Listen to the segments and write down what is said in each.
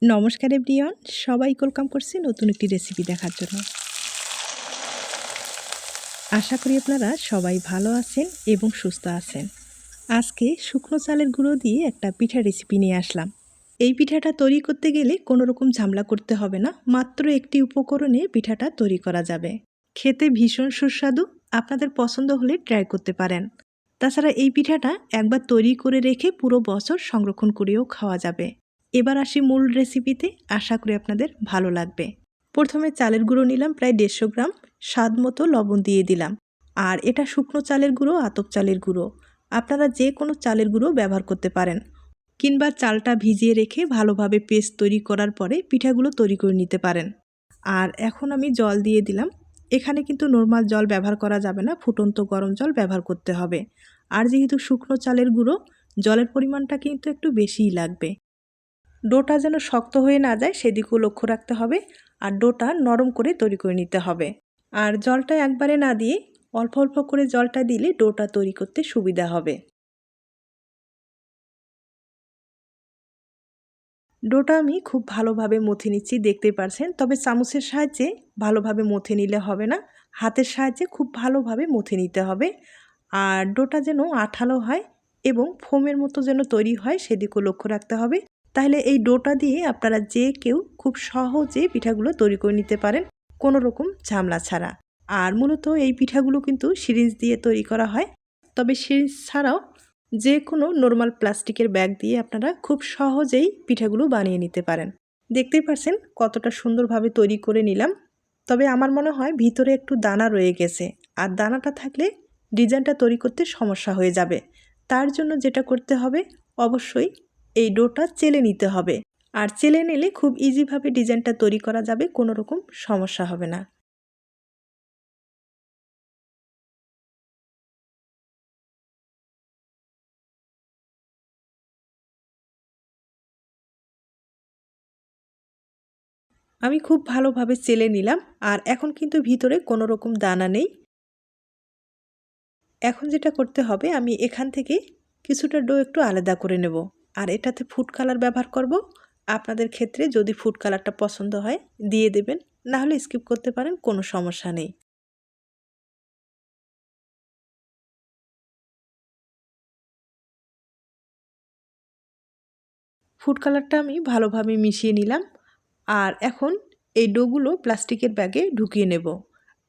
নমস্কার এভরিওয়ান, সবাই ওয়েলকাম করছি নতুন একটি রেসিপি দেখার জন্য। আশা করি আপনারা সবাই ভালো আছেন এবং সুস্থ আছেন। আজকে শুকনো চালের গুঁড়ো দিয়ে একটা পিঠা রেসিপি নিয়ে আসলাম। এই পিঠাটা তৈরি করতে গেলে কোনো রকম ঝামেলা করতে হবে না, মাত্র একটি উপকরণে পিঠাটা তৈরি করা যাবে। খেতে ভীষণ সুস্বাদু, আপনাদের পছন্দ হলে ট্রাই করতে পারেন। তাছাড়া এই পিঠাটা একবার তৈরি করে রেখে পুরো বছর সংরক্ষণ করেও খাওয়া যাবে। এবার আসি মূল রেসিপিতে, আশা করি আপনাদের ভালো লাগবে। প্রথমে চালের গুঁড়ো নিলাম প্রায় 150 গ্রাম, স্বাদ মতো লবণ দিয়ে দিলাম। আর এটা শুকনো চালের গুঁড়ো, আতপ চালের গুঁড়ো, আপনারা যে কোনো চালের গুঁড়ো ব্যবহার করতে পারেন। কিংবা চালটা ভিজিয়ে রেখে ভালোভাবে পেস্ট তৈরি করার পরে পিঠাগুলো তৈরি করে নিতে পারেন। আর এখন আমি জল দিয়ে দিলাম। এখানে কিন্তু নর্মাল জল ব্যবহার করা যাবে না, ফুটন্ত গরম জল ব্যবহার করতে হবে। আর যেহেতু শুকনো চালের গুঁড়ো, জলের পরিমাণটা কিন্তু একটু বেশিই লাগবে। ডোটা যেন শক্ত হয়ে না যায় সেদিকেও লক্ষ্য রাখতে হবে। আর ডোটা নরম করে তৈরি করে নিতে হবে। আর জলটা একবারে না দিয়ে অল্প অল্প করে জলটা দিলে ডোটা তৈরি করতে সুবিধা হবে। ডোটা আমি খুব ভালোভাবে মথে নিচ্ছি, দেখতেই পারছেন। তবে চামচের সাহায্যে ভালোভাবে মথে নিলে হবে না, হাতের সাহায্যে খুব ভালোভাবে মথে নিতে হবে। আর ডোটা যেন আঠালো হয় এবং ফোমের মতো যেন তৈরি হয় সেদিকেও লক্ষ্য রাখতে হবে। তাহলে এই ডোটা দিয়ে আপনারা যে কেউ খুব সহজে পিঠাগুলো তৈরি করে নিতে পারেন, কোনো রকম ঝামেলা ছাড়া। আর মূলত এই পিঠাগুলো কিন্তু সিরিঞ্জ দিয়ে তৈরি করা হয়। তবে সিরিঞ্জ ছাড়াও যে কোনো নর্মাল প্লাস্টিকের ব্যাগ দিয়ে আপনারা খুব সহজেই পিঠাগুলো বানিয়ে নিতে পারেন। দেখতেই পাচ্ছেন কতটা সুন্দরভাবে তৈরি করে নিলাম। তবে আমার মনে হয় ভিতরে একটু দানা রয়ে গেছে, আর দানাটা থাকলে ডিজাইনটা তৈরি করতে সমস্যা হয়ে যাবে। তার জন্য যেটা করতে হবে, অবশ্যই এই ডোটা চেলে নিতে হবে। আর চেলে নিলে খুব ইজিভাবে ডিজাইনটা তৈরি করা যাবে, কোনো রকম সমস্যা হবে না। আমি খুব ভালোভাবে চেলে নিলাম। আর এখন কিন্তু ভিতরে কোনো রকম দানা নেই। এখন যেটা করতে হবে, আমি এখান থেকে কিছুটা ডো একটু আলাদা করে নেব। আর এটাতে ফুড কালার ব্যবহার করব। আপনাদের ক্ষেত্রে যদি ফুড কালারটা পছন্দ হয় দিয়ে দেবেন, না হলে স্কিপ করতে পারেন, কোনো সমস্যা নেই। ফুড কালারটা আমি ভালোভাবে মিশিয়ে নিলাম। আর এখন এই ডোগুলো প্লাস্টিকের ব্যাগে ঢুকিয়ে নেব।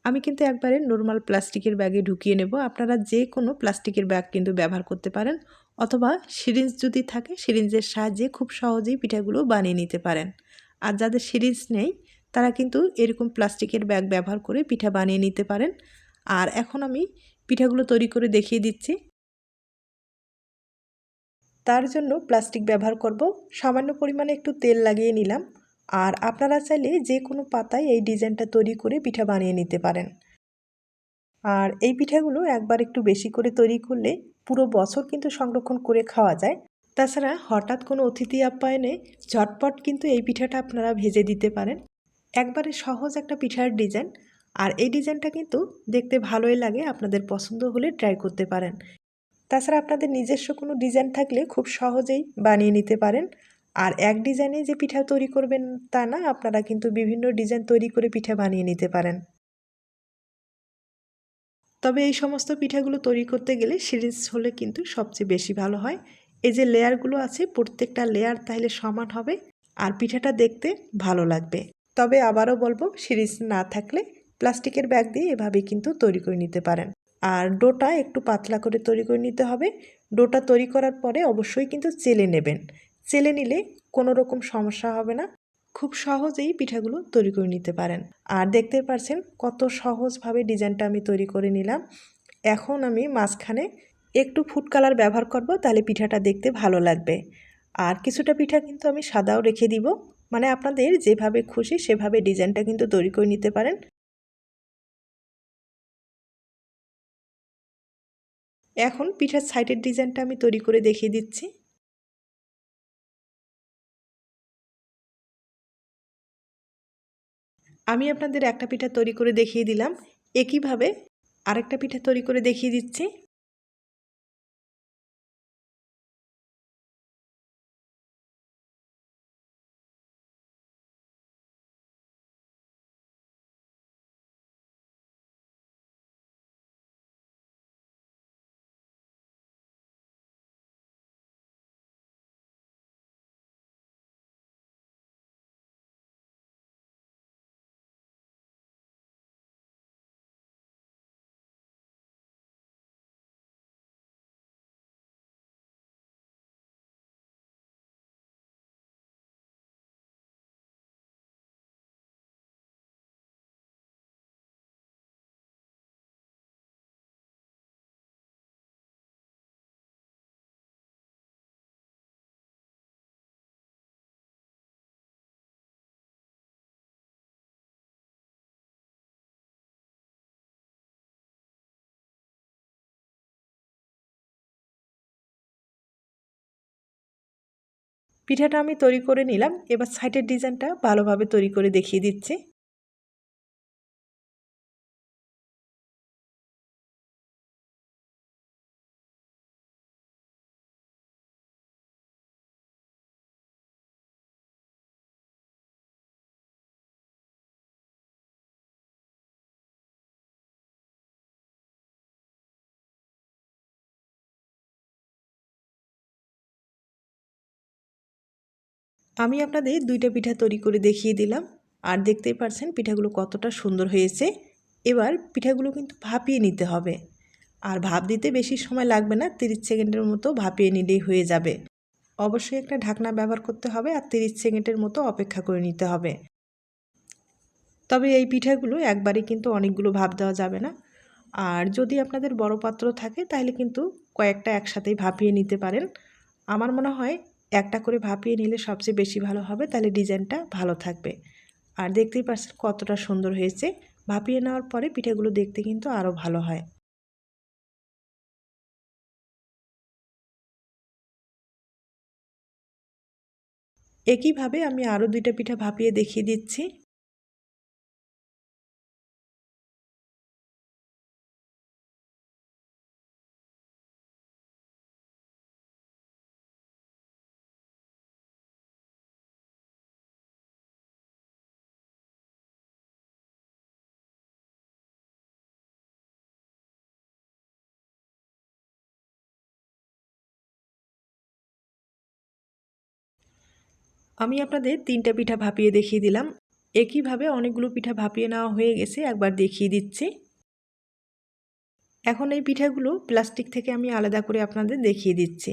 আমি কিন্তু একবারে নর্মাল প্লাস্টিকের ব্যাগে ঢুকিয়ে নেব। আপনারা যে কোনো প্লাস্টিকের ব্যাগ কিন্তু ব্যবহার করতে পারেন, অথবা সিরিঞ্জ যদি থাকে সিরিঞ্জের সাহায্যে খুব সহজেই পিঠাগুলো বানিয়ে নিতে পারেন। আর যাদের সিরিঞ্জ নেই তারা কিন্তু এরকম প্লাস্টিকের ব্যাগ ব্যবহার করে পিঠা বানিয়ে নিতে পারেন। আর এখন আমি পিঠাগুলো তৈরি করে দেখিয়ে দিচ্ছি। তার জন্য প্লাস্টিক ব্যবহার করব। সামান্য পরিমাণে একটু তেল লাগিয়ে নিলাম। আর আপনারা চাইলে যে কোনো পাতায় এই ডিজাইনটা তৈরি করে পিঠা বানিয়ে নিতে পারেন। আর এই পিঠাগুলো একবার একটু বেশি করে তৈরি করলে পুরো বছর কিন্তু সংরক্ষণ করে খাওয়া যায়। তাছাড়া হঠাৎ কোনো অতিথি আপ্যায়নে ঝটপট কিন্তু এই পিঠাটা আপনারা ভেজে দিতে পারেন। একবারে সহজ একটা পিঠার ডিজাইন। আর এই ডিজাইনটা কিন্তু দেখতে ভালোই লাগে, আপনাদের পছন্দ হলে ট্রাই করতে পারেন। তাছাড়া আপনাদের নিজস্ব কোনো ডিজাইন থাকলে খুব সহজেই বানিয়ে নিতে পারেন। আর এক ডিজাইনে যে পিঠা তৈরি করবেন তা না, আপনারা কিন্তু বিভিন্ন ডিজাইন তৈরি করে পিঠা বানিয়ে নিতে পারেন। তবে এই সমস্ত পিঠাগুলো তৈরি করতে গেলে সিরিজ হলে কিন্তু সবচেয়ে বেশি ভালো হয়। এই যে লেয়ারগুলো আছে, প্রত্যেকটা লেয়ার তাহলে সমান হবে আর পিঠাটা দেখতে ভালো লাগবে। তবে আবারও বলবো, সিরিজ না থাকলে প্লাস্টিকের ব্যাগ দিয়ে এভাবে কিন্তু তৈরি করে নিতে পারেন। আর ডোটা একটু পাতলা করে তৈরি করে নিতে হবে। ডোটা তৈরি করার পরে অবশ্যই কিন্তু চেলে নেবেন। চেলে নিলে কোনো রকম সমস্যা হবে না, খুব সহজেই পিঠাগুলো তৈরি করে নিতে পারেন। আর দেখতে পাচ্ছেন কত সহজভাবে ডিজাইনটা আমি তৈরি করে নিলাম। এখন আমি মাঝখানে একটু ফুড কালার ব্যবহার করব, তাহলে পিঠাটা দেখতে ভালো লাগবে। আর কিছুটা পিঠা কিন্তু আমি সাদাও রেখে দিব। মানে আপনাদের যেভাবে খুশি সেভাবে ডিজাইনটা কিন্তু তৈরি করে নিতে পারেন। এখন পিঠার সাইডের ডিজাইনটা আমি তৈরি করে দেখিয়ে দিচ্ছি। আমি আপনাদের একটা পিঠা তৈরি করে দেখিয়ে দিলাম, একইভাবে আরেকটা পিঠা তৈরি করে দেখিয়ে দিচ্ছি। পিঠাটা আমি তৈরি করে নিলাম। এবার সাইডের ডিজাইনটা ভালোভাবে তৈরি করে দেখিয়ে দিচ্ছি। আমি আপনাদের দুইটা পিঠা তৈরি করে দেখিয়ে দিলাম, আর দেখতেই পারছেন পিঠাগুলো কতটা সুন্দর হয়েছে। এবার পিঠাগুলো কিন্তু ভাপিয়ে নিতে হবে, আর ভাপ দিতে বেশি সময় লাগবে না, 30 সেকেন্ডের মতো ভাপিয়ে নিলেই হয়ে যাবে। অবশ্যই একটা ঢাকনা ব্যবহার করতে হবে আর 30 সেকেন্ডের মতো অপেক্ষা করে নিতে হবে। তবে এই পিঠাগুলো একবারে কিন্তু অনেকগুলো ভাপ দেওয়া যাবে না, আর যদি আপনাদের বড় পাত্র থাকে তাহলে কিন্তু কয়েকটা একসাথেই ভাপিয়ে নিতে পারেন। আমার মনে হয় একটা করে ভাপিয়ে নিলে সবচেয়ে বেশি ভালো হবে, তাহলে ডিজাইনটা ভালো থাকবে। আর দেখতেই পাচ্ছেন কতটা সুন্দর হয়েছে। ভাপিয়ে নেওয়ার পরে পিঠাগুলো দেখতে কিন্তু আরও ভালো হয়। একইভাবে আমি আরও দুইটা পিঠা ভাপিয়ে দেখিয়ে দিচ্ছি। আমি আপনাদের তিনটা পিঠা ভাপিয়ে দেখিয়ে দিলাম। একইভাবে অনেকগুলো পিঠা ভাপিয়ে নেওয়া হয়ে গেছে, একবার দেখিয়ে দিচ্ছি। এখন এই পিঠাগুলো প্লাস্টিক থেকে আমি আলাদা করে আপনাদের দেখিয়ে দিচ্ছি।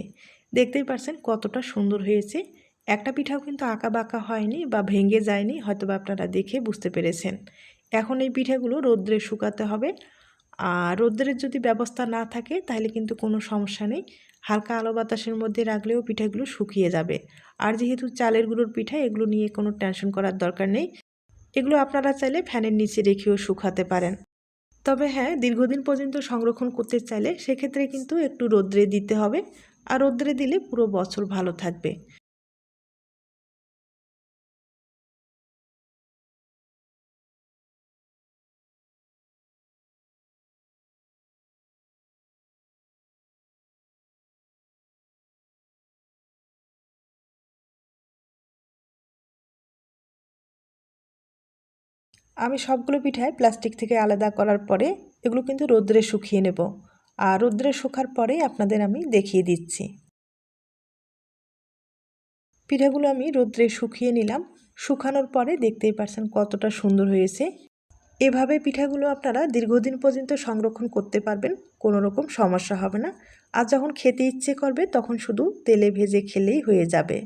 দেখতেই পাচ্ছেন কতটা সুন্দর হয়েছে। একটা পিঠাও কিন্তু আঁকা বাঁকা হয়নি বা ভেঙে যায়নি, হয়তোবা আপনারা দেখে বুঝতে পেরেছেন। এখন এই পিঠাগুলো রৌদ্রে শুকাতে হবে, আর রৌদ্রের যদি ব্যবস্থা না থাকে তাহলে কিন্তু কোনো সমস্যা নেই, হালকা আলো বাতাসের মধ্যে রাখলেও পিঠাগুলো শুকিয়ে যাবে। আর যেহেতু চালের গুঁড়োর পিঠা, এগুলো নিয়ে কোনো টেনশন করার দরকার নেই। এগুলো আপনারা চাইলে ফ্যানের নিচে রেখেও শুকাতে পারেন। তবে হ্যাঁ, দীর্ঘদিন পর্যন্ত সংরক্ষণ করতে চাইলে সেক্ষেত্রে কিন্তু একটু রৌদ্রে দিতে হবে, আর রৌদ্রে দিলে পুরো বছর ভালো থাকবে। আমি সবগুলো পিঠায় প্লাস্টিক থেকে আলাদা করার পরে এগুলো কিন্তু রৌদ্রে শুকিয়ে নেব, আর রৌদ্রে শুকার পরে আপনাদের আমি দেখিয়ে দিচ্ছি। পিঠাগুলো আমি রৌদ্রে শুকিয়ে নিলাম। শুকানোর পরে দেখতেই পারছেন কতটা সুন্দর হয়েছে। এভাবে পিঠাগুলো আপনারা দীর্ঘদিন পর্যন্ত সংরক্ষণ করতে পারবেন, কোনো রকম সমস্যা হবে না। আর যখন খেতে ইচ্ছে করবে তখন শুধু তেলে ভেজে খেলেই হয়ে যাবে।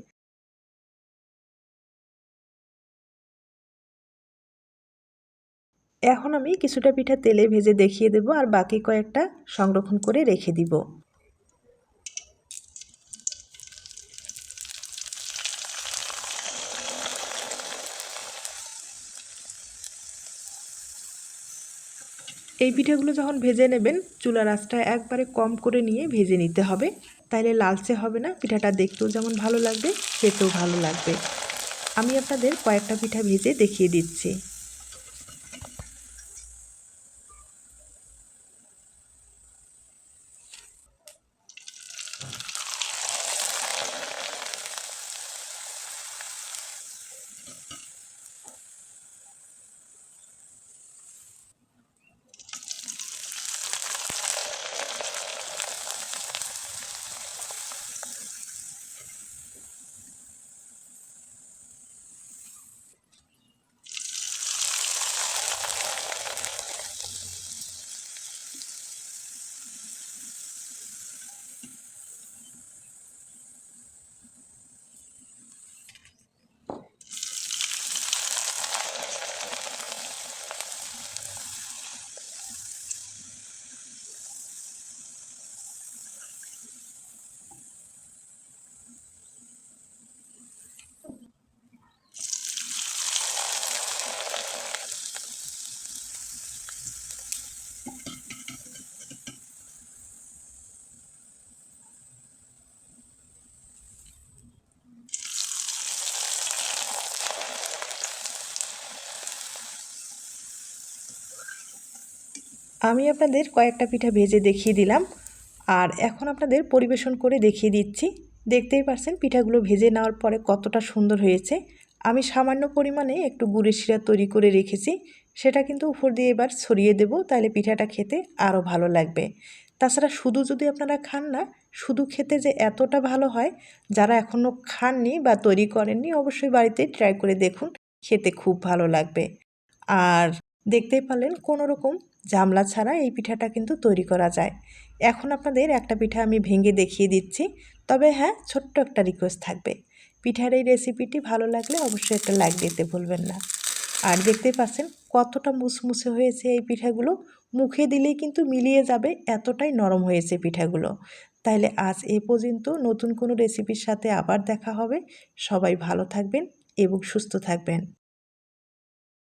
এখন আমি কিছুটা পিঠা তেলে ভেজে দেখিয়ে দেব, আর বাকি কয়েকটা সংরক্ষণ করে রেখে দিব। এই পিঠাগুলো যখন ভেজে নেবেন, চুলার আঁচটা একবারে কম করে নিয়ে ভেজে নিতে হবে, তাইলে লালচে হবে না। পিঠাটা দেখতেও যেমন ভালো লাগবে, খেতেও ভালো লাগবে। আমি আপনাদের কয়েকটা পিঠা ভেজে দেখিয়ে দিচ্ছি। আমি আপনাদের কয়েকটা পিঠা ভেজে দেখিয়ে দিলাম, আর এখন আপনাদের পরিবেশন করে দেখিয়ে দিচ্ছি। দেখতেই পাচ্ছেন পিঠাগুলো ভেজে নেওয়ার পরে কতটা সুন্দর হয়েছে। আমি সামান্য পরিমাণে একটু গুড়ের শিরা তৈরি করে রেখেছি, সেটা কিন্তু উপর দিয়ে এবার ছড়িয়ে দেব, তাহলে পিঠাটা খেতে আরও ভালো লাগবে। তাছাড়া শুধু যদি আপনারা খান না, শুধু খেতে যে এতটা ভালো হয়, যারা এখনও খাননি বা তৈরি করেননি অবশ্যই বাড়িতে ট্রাই করে দেখুন, খেতে খুব ভালো লাগবে। আর দেখতেই পারলেন কোনো রকম ঝামেলা ছাড়া এই পিঠাটা কিন্তু তৈরি করা যায়। এখন আপনাদের একটা পিঠা আমি ভেঙে দেখিয়ে দিচ্ছি, তবে হ্যাঁ, ছোট্ট একটা রিকোয়েস্ট থাকবে। পিঠার এই রেসিপিটি ভালো লাগলে অবশ্যই একটা লাইক দিতে ভুলবেন না। আর দেখতেই পাচ্ছেন কতটা মুসমুসে হয়েছে এই পিঠাগুলো, মুখে দিলেই কিন্তু মিলিয়ে যাবে, এতটাই নরম হয়েছে পিঠাগুলো। তাইলে আজ এই পর্যন্ত, নতুন কোনো রেসিপির সাথে আবার দেখা হবে। সবাই ভালো থাকবেন এবং সুস্থ থাকবেন।